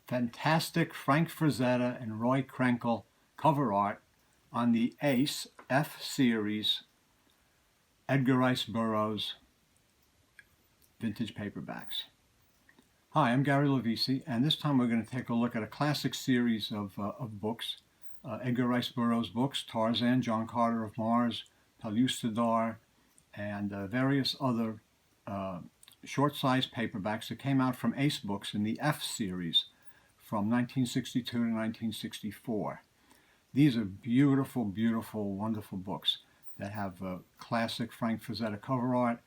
fantastic Frank Frazetta and Roy Krenkel cover art on the Ace F series Edgar Rice Burroughs vintage paperbacks. Hi, I'm Gary Lovisi, and this time we're going to take a look at a classic series of books, Edgar Rice Burroughs books, Tarzan, John Carter of Mars, Pellucidar, and various other short-sized paperbacks that came out from Ace Books in the F series from 1962 to 1964. These are beautiful, beautiful, wonderful books that have classic Frank Frazetta cover art,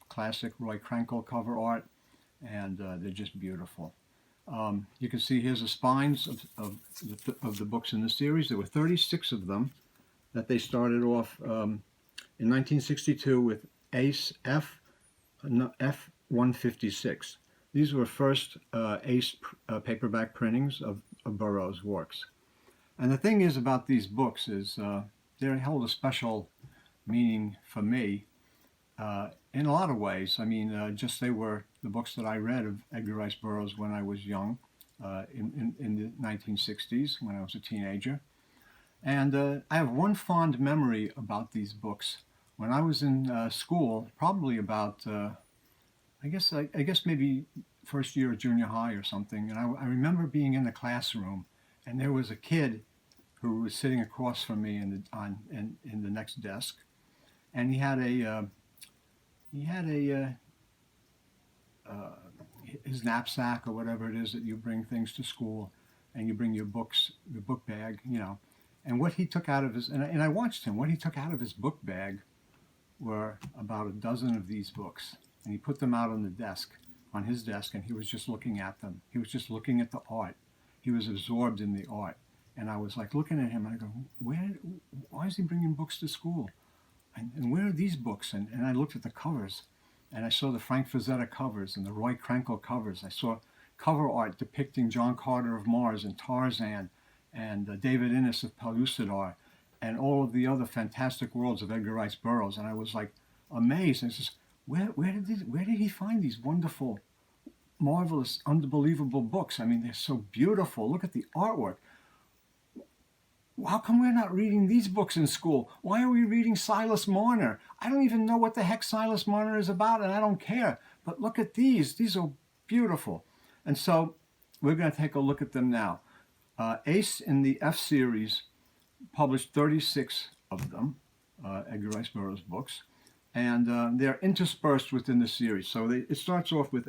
classic Roy Krenkel cover art, and they're just beautiful. You can see here's the spines of the books in the series. There were 36 of them that they started off in 1962 with Ace F156. These were first Ace paperback printings of Burroughs' works. And the thing is about these books is they held a special meaning for me in a lot of ways. I mean, just they were the books that I read of Edgar Rice Burroughs when I was young, in the 1960s, when I was a teenager. And I have one fond memory about these books. When I was in school, probably about, I guess maybe first year of junior high or something, and I remember being in the classroom, and there was a kid who was sitting across from me in the next desk, and he had his knapsack or whatever it is that you bring things to school, and you bring your books, your book bag, you know. And what he took out of his, and I watched him, what he took out of his book bag were about a dozen of these books, and he put them out on the desk, on his desk, and he was just looking at them. He was just looking at the art. He was absorbed in the art. And I was like looking at him, and I go, why is he bringing books to school? And where are these books? And I looked at the covers, and I saw the Frank Frazetta covers and the Roy Krenkel covers. I saw cover art depicting John Carter of Mars and Tarzan and David Innes of Pellucidar and all of the other fantastic worlds of Edgar Rice Burroughs. And I was like amazed. And it's just, where did he find these wonderful, marvelous, unbelievable books? I mean, they're so beautiful. Look at the artwork. How come we're not reading these books in school? Why are we reading Silas Marner? I don't even know what the heck Silas Marner is about, and I don't care. But look at these. These are beautiful. And so we're going to take a look at them now. Ace in the F series published 36 of them, Edgar Rice Burroughs books, and they're interspersed within the series. So it starts off with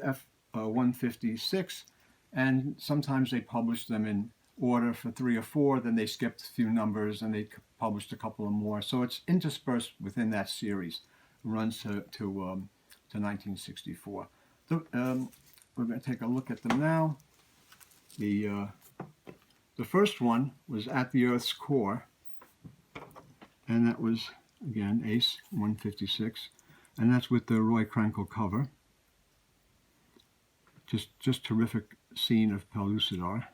F156, and sometimes they publish them in order for 3 or 4, then they skipped a few numbers and they published a couple of more. So it's interspersed within that series. It runs to 1964. We're going to take a look at them now. The first one was At the Earth's Core, and that was, again, Ace 156, and that's with the Roy Krenkel cover. Just terrific scene of Pellucidar.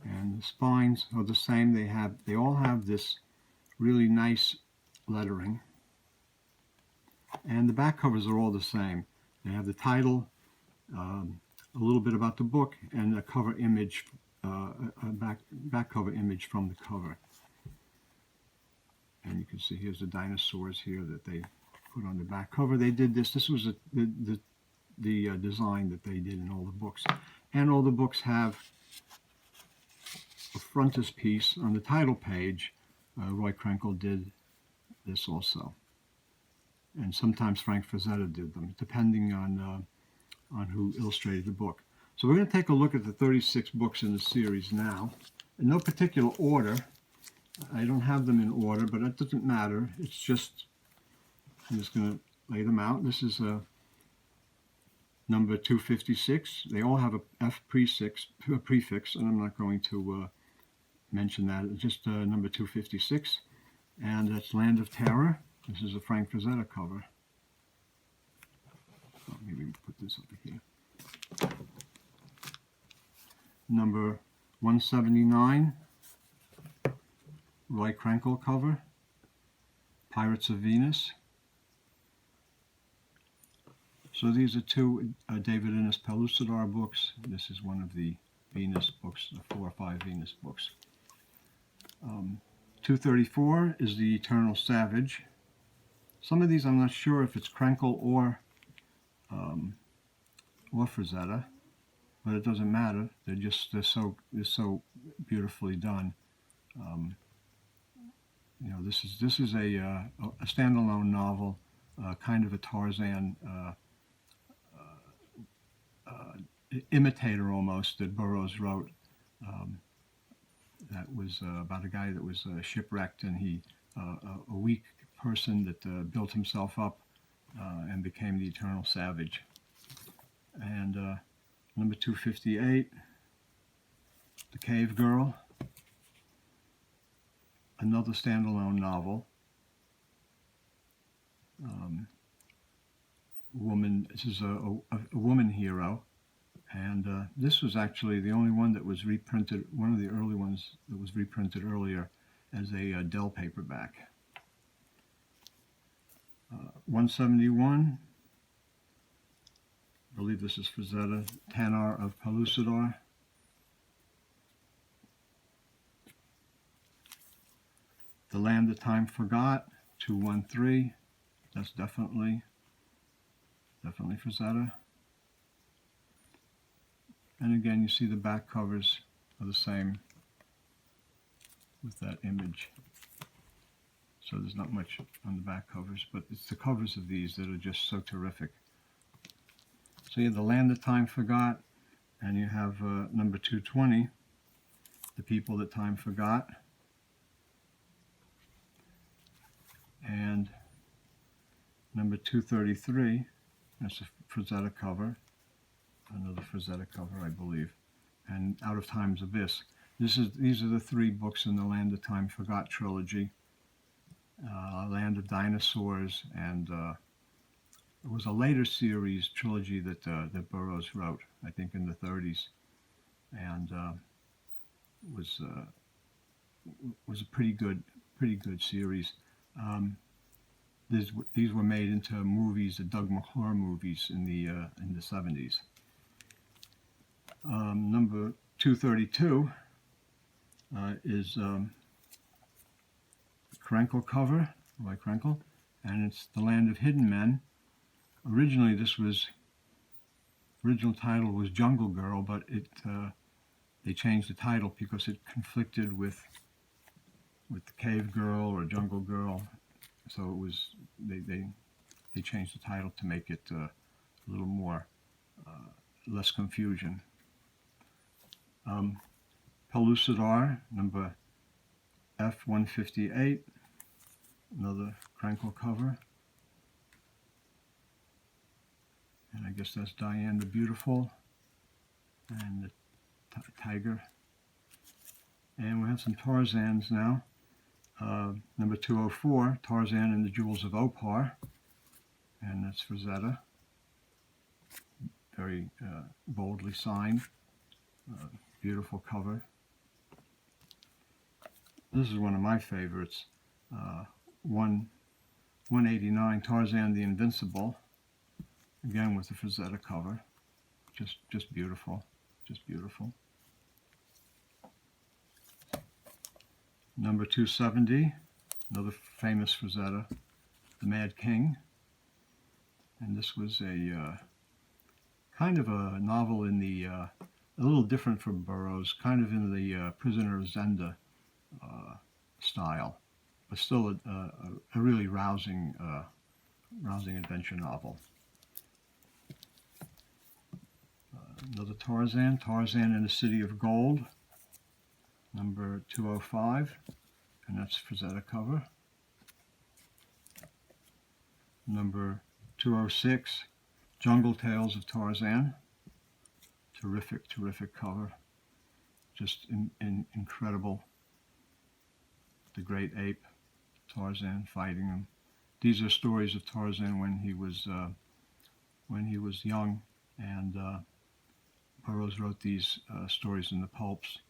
And the spines are the same. They all have this really nice lettering. And the back covers are all the same. They have the title, a little bit about the book, and a cover image, a back cover image from the cover. And you can see here's the dinosaurs here that they put on the back cover. They did this. This was the design that they did in all the books. And all the books have a frontispiece on the title page. Roy Krenkel did this also, and sometimes Frank Frazetta did them, depending on who illustrated the book. So we're going to take a look at the 36 books in the series now, in no particular order. I don't have them in order, but that doesn't matter. It's just, I'm just going to lay them out. This is number 256. They all have a F prefix, and I'm not going to mention that. It's just number 256, and that's Land of Terror. This is a Frank Frazetta cover. So maybe put this over here. Number 179, Roy Krenkel cover, Pirates of Venus. So these are two David Innes Pellucidar books. This is one of the Venus books, the 4 or 5 Venus books. 234 is the Eternal Savage. Some of these I'm not sure if it's Krenkel or Frazetta, but it doesn't matter. They're so beautifully done. You know, this is a standalone novel, kind of a Tarzan imitator almost, that Burroughs wrote. That was about a guy that was shipwrecked, and he a weak person that built himself up and became the Eternal Savage. And number 258, The Cave Girl, another standalone novel. This is a woman hero, and this was actually the only one that was reprinted, one of the early ones that was reprinted earlier as a Dell paperback. 171, I believe this is Frazetta, Tanar of Pellucidar. The Land That Time Forgot, 213, that's definitely Frazetta. And again, you see the back covers are the same with that image. So there's not much on the back covers, but it's the covers of these that are just so terrific. So you have The Land That Time Forgot, and you have number 220, The People That Time Forgot. And number 233, that's a Frazetta cover, another Frazetta cover, I believe, and Out of Time's Abyss. These are the 3 books in the Land of Time Forgot trilogy. Land of Dinosaurs, and it was a later series trilogy that Burroughs wrote, I think in the 30s, and was a pretty good series. These were made into movies, the Doug McClure movies in the 70s. Number 232 is Krenkel cover by Krenkel, and it's The Land of Hidden Men. Originally, original title was Jungle Girl, but they changed the title because it conflicted with the Cave Girl or Jungle Girl. So it was they changed the title to make it a little more less confusion. Pellucidar, number F158, another Krenkel cover. And I guess that's Diane the Beautiful and the tiger. And we have some Tarzans now. Number 204, Tarzan and the Jewels of Opar, and that's Frazetta. Very boldly signed. Beautiful cover. This is one of my favorites. 189, Tarzan the Invincible, again with the Frazetta cover. Just beautiful, just beautiful. Number 270, another famous Frazetta, The Mad King. And this was a kind of a novel in the, a little different from Burroughs, kind of in the Prisoner of Zenda style, but still a really rousing adventure novel. Another Tarzan, Tarzan in the City of Gold, number 205, and that's Frazetta cover. Number 206, Jungle Tales of Tarzan. Terrific, terrific cover. Just incredible. The great ape, Tarzan fighting him. These are stories of Tarzan when he was young, and Burroughs wrote these stories in the pulps,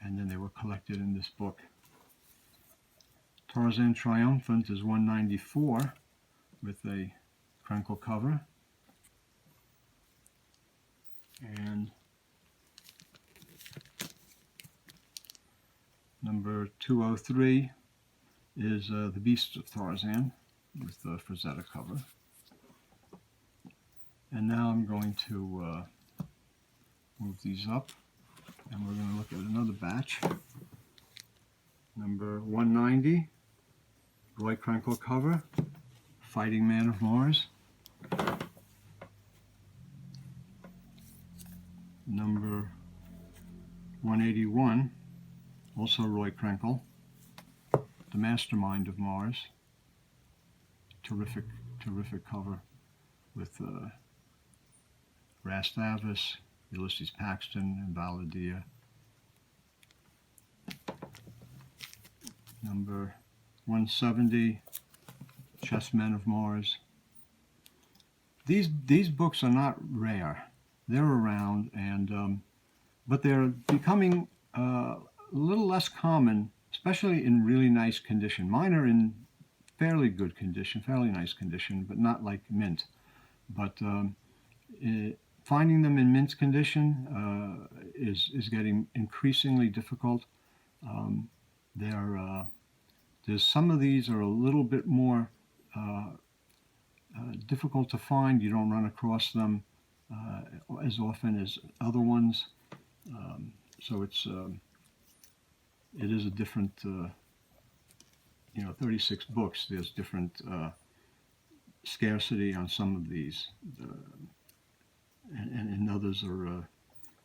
and then they were collected in this book. Tarzan Triumphant is 194 with a Krenkel cover, and Number 203 is The Beasts of Tarzan with the Frazetta cover. And now I'm going to move these up, and we're going to look at another batch. Number 190, Roy Krenkel cover, Fighting Man of Mars. Number 181, also Roy Krenkel, The Mastermind of Mars. Terrific cover with Rastavis, Ulysses Paxton, and Valadia. Number 170, Chessmen of Mars. These books are not rare. They're around, and but they're becoming a little less common, especially in really nice condition. Mine are in fairly good condition, fairly nice condition, but not like mint. But finding them in mint condition is getting increasingly difficult. There's some of these are a little bit more difficult to find. You don't run across them as often as other ones. So it is a different, 36 books. There's different scarcity on some of these, and others are.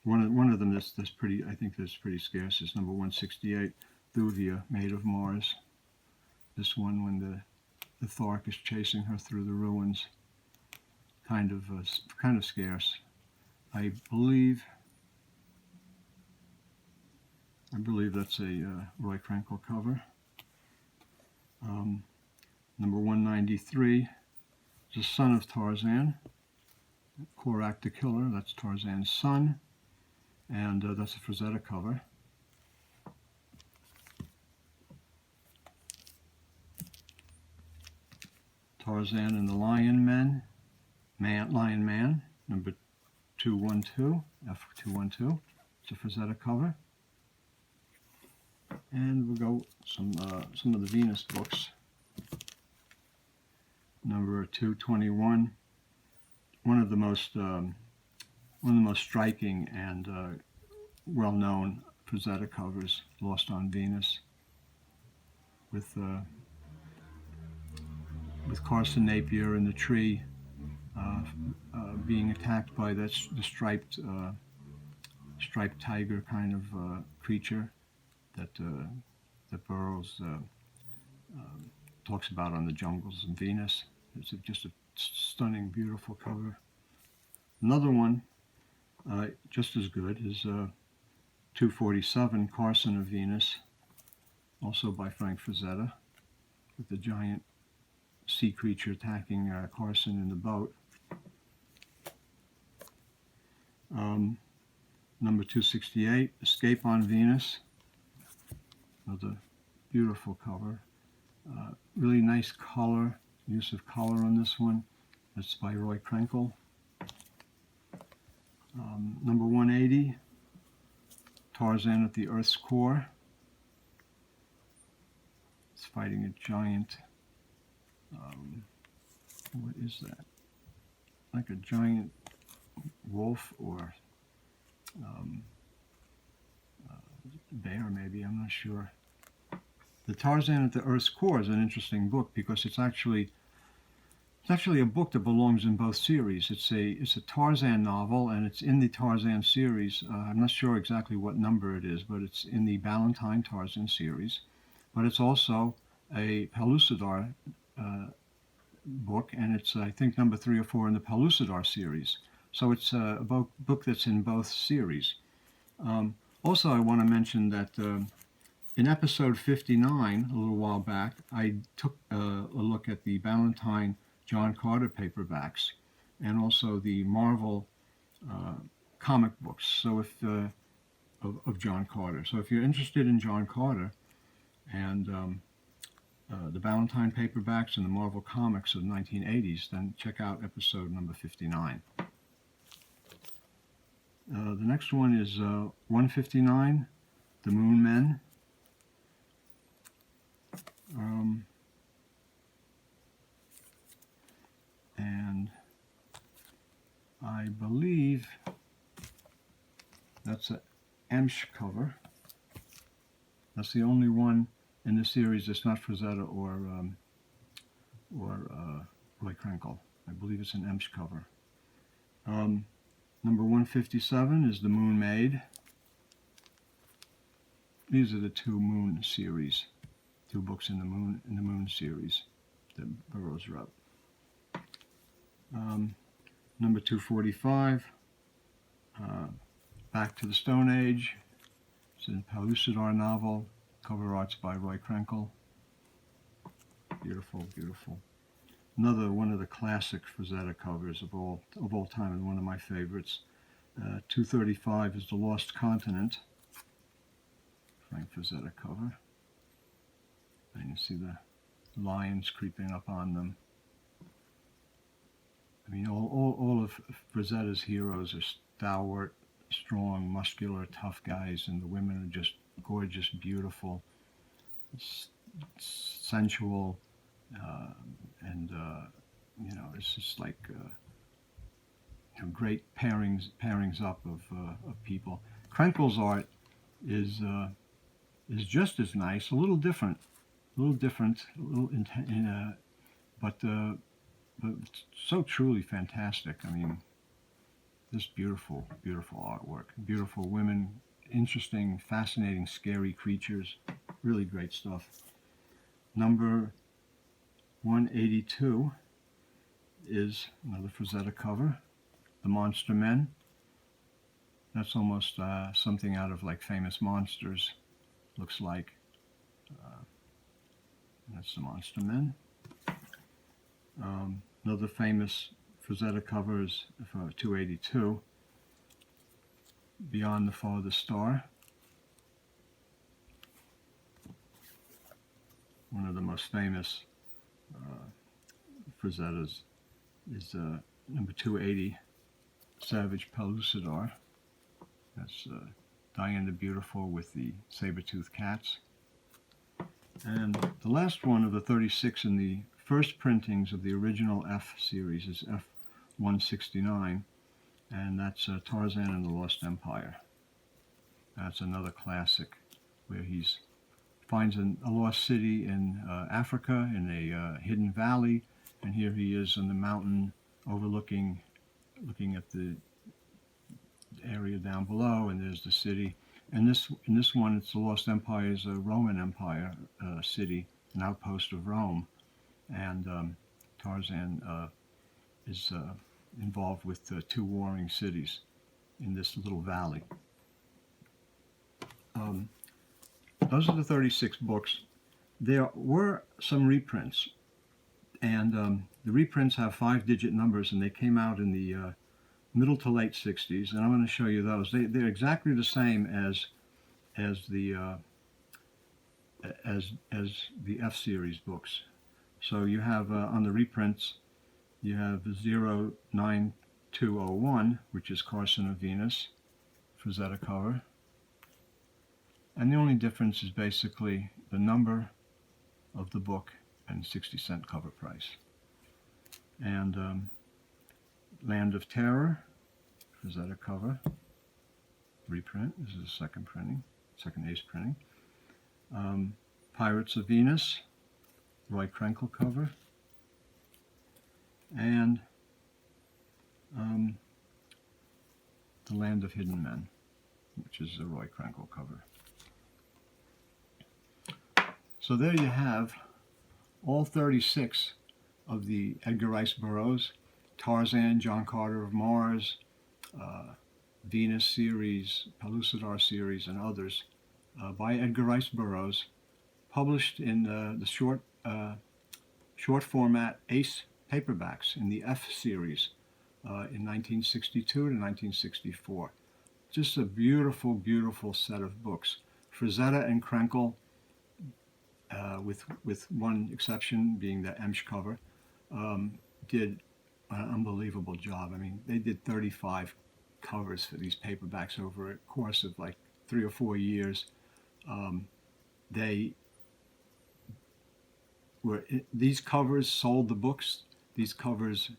One of them that's pretty. I think that's pretty scarce is number 168, Thuvia, Maid of Mars. This one, when the Thark is chasing her through the ruins, kind of scarce. I believe that's a Roy Krenkel cover. Number 193 is the son of Tarzan, Korak the Killer. That's Tarzan's son, and that's a Frazetta cover. Tarzan and the Lion Man, number 212, F212. It's a Frazetta cover. And we'll go some of the Venus books. Number 221, one of the most striking and well-known Frazetta covers, Lost on Venus, with Carson Napier in the tree, being attacked by the striped tiger kind of creature that Burroughs talks about on the Jungles of Venus. It's just a stunning, beautiful cover. Another one, just as good, is 247, Carson of Venus, also by Frank Frazetta, with the giant sea creature attacking Carson in the boat. Number 268, Escape on Venus. Another beautiful cover. Really nice color, use of color on this one. That's by Roy Krenkel. Number 180, Tarzan at the Earth's Core. It's fighting a giant, what is that? Like a giant wolf or bear, maybe, I'm not sure. The Tarzan at the Earth's Core is an interesting book because it's actually a book that belongs in both series. It's a Tarzan novel, and it's in the Tarzan series. I'm not sure exactly what number it is, but it's in the Ballantine Tarzan series. But it's also a Pellucidar book, and it's, I think, number 3 or 4 in the Pellucidar series. So it's a book that's in both series. Also, I want to mention that in episode 59, a little while back, I took a look at the Ballantine John Carter paperbacks and also the Marvel comic books. So if of John Carter. So if you're interested in John Carter and the Ballantine paperbacks and the Marvel comics of the 1980s, then check out episode number 59. The next one is 159, The Moon Men. And I believe that's an Emsch cover. That's the only one in the series that's not Frazetta or Roy Krenkel. I believe it's an Emsch cover. Number 157 is The Moon Maid. These are the two Moon series, two books in the Moon series that Burroughs wrote. Number 245, Back to the Stone Age. It's a Pellucidar novel. Cover arts by Roy Krenkel. Beautiful, beautiful. Another one of the classic Frazetta covers of all time, and one of my favorites. 235 is The Lost Continent. Frank Frazetta cover. And you see the lions creeping up on them. I mean, all of Frazetta's heroes are stalwart, strong, muscular, tough guys, and the women are just gorgeous, beautiful, sensual, and you know, it's just like great pairings up of people. Krenkel's art is just as nice, a little different, but so truly fantastic. I mean, just beautiful, beautiful artwork, beautiful women, interesting, fascinating, scary creatures, really great stuff. Number 182 is another Frazetta cover, The Monster Men. That's almost something out of like Famous Monsters, looks like. That's The Monster Men. Another famous Frazetta cover is 282, Beyond the Farthest Star. One of the most famous Frazettas is number 280, Savage Pellucidar. That's Diane the Beautiful with the saber-toothed cats. And the last one of the 36 in the first printings of the original F series is F-169, and that's Tarzan and the Lost Empire. That's another classic where he finds a lost city in Africa in a hidden valley, and here he is on the mountain looking at the area down below, and there's the city. And in this one, it's the Lost Empire is a Roman Empire city, an outpost of Rome, and Tarzan is involved with two warring cities in this little valley. Those are the 36 books. There were some reprints, and the reprints have 5-digit numbers, and they came out in the middle to late 60s, and I'm going to show you those. They're exactly the same as the F series books. So you have on the reprints, you have 09201, which is Carson of Venus, Frazetta cover. And the only difference is basically the number of the book and 60-cent cover price. And Land of Terror, Frazetta cover, reprint. This is the second ace printing. Pirates of Venus, Roy Krenkel cover. And The Land of Hidden Men, which is the Roy Krenkel cover. So there you have all 36 of the Edgar Rice Burroughs, Tarzan, John Carter of Mars, Venus series, Pellucidar series, and others by Edgar Rice Burroughs, published in the short format Ace paperbacks in the F series in 1962 to 1964. Just a beautiful, beautiful set of books. Frazetta and Krenkel, with one exception being the Emsch cover, did an unbelievable job. I mean, they did 35 covers for these paperbacks over a course of like 3 or 4 years. They these covers sold the books. These covers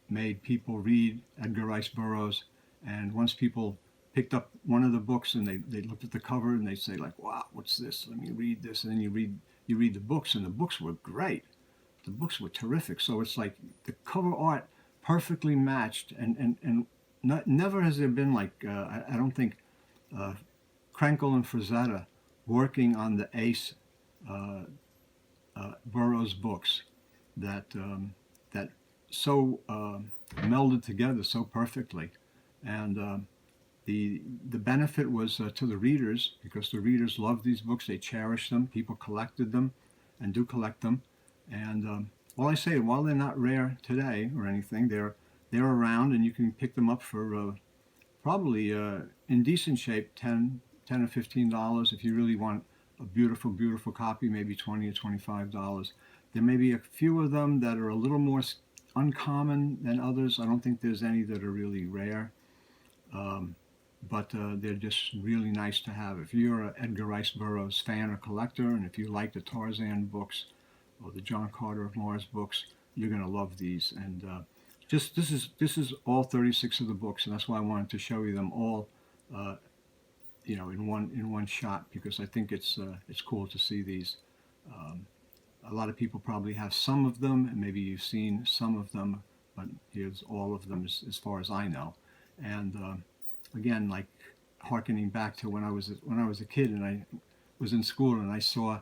made people read Edgar Rice Burroughs, and once people picked up one of the books and they looked at the cover and they say like, wow, what's this? Let me read this. And then you read the books, and the books were great. The books were terrific. So it's like the cover art perfectly matched, and never has there been like, I don't think, Krenkel and Frazetta working on the Ace Burroughs books that that so melded together so perfectly. And the benefit was to the readers, because the readers loved these books. They cherished them. People collected them and do collect them. And well, I say, while they're not rare today or anything, they're around, and you can pick them up for probably in decent shape, $10 or $15. If you really want a beautiful, beautiful copy, maybe $20 or $25. There may be a few of them that are a little more uncommon than others. I don't think there's any that are really rare. But they're just really nice to have. If you're an Edgar Rice Burroughs fan or collector, and if you like the Tarzan books or the John Carter of Mars books, you're going to love these. And just this is all 36 of the books, and that's why I wanted to show you them all, in one shot, because I think it's cool to see these. A lot of people probably have some of them, and maybe you've seen some of them, but here's all of them as far as I know. And again, like hearkening back to when I was a kid and I was in school and I saw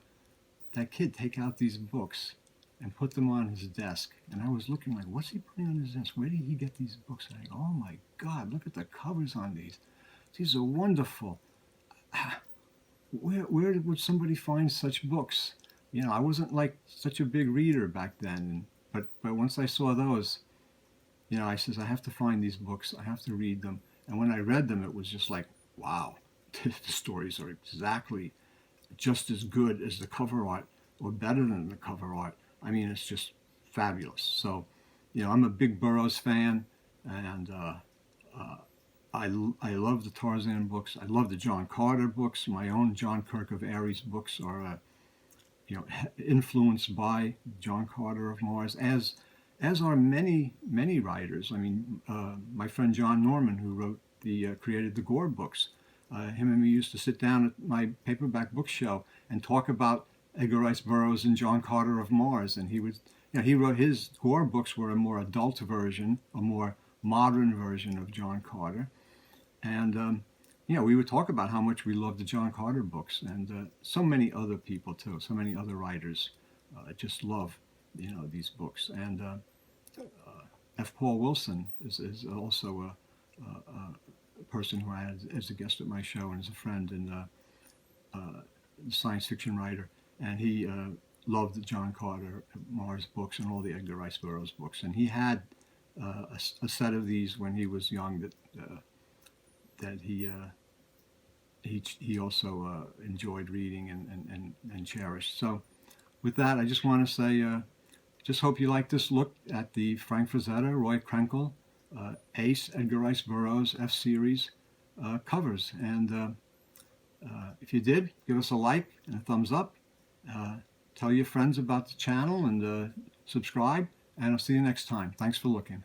that kid take out these books and put them on his desk, and I was looking like, what's he putting on his desk? Where did he get these books? And I go, oh my God, look at the covers on these. These are wonderful. Where would somebody find such books? I wasn't like such a big reader back then, but once I saw those, I says, I have to find these books. I have to read them. And when I read them, it was just like, wow, the stories are exactly just as good as the cover art, or better than the cover art. I mean, it's just fabulous. So, I'm a big Burroughs fan, and I love the Tarzan books. I love the John Carter books. My own John Kirk of Aries books are, influenced by John Carter of Mars, as are many, many writers. I mean, my friend John Norman, who created the Gore books, him and me used to sit down at my paperback book show and talk about Edgar Rice Burroughs and John Carter of Mars. And he wrote his Gore books were a more adult version, a more modern version of John Carter. And, we would talk about how much we loved the John Carter books, and so many other people too, so many other writers just love, these books. And F. Paul Wilson is also a person who I had as a guest at my show and as a friend, and a science fiction writer. And he loved the John Carter Mars books and all the Edgar Rice Burroughs books. And he had a set of these when he was young that he also enjoyed reading and cherished. So with that, I just want to say, just hope you like this look at the Frank Frazetta, Roy Krenkel, Ace, Edgar Rice Burroughs, F-Series covers. And if you did, give us a like and a thumbs up. Tell your friends about the channel and subscribe. And I'll see you next time. Thanks for looking.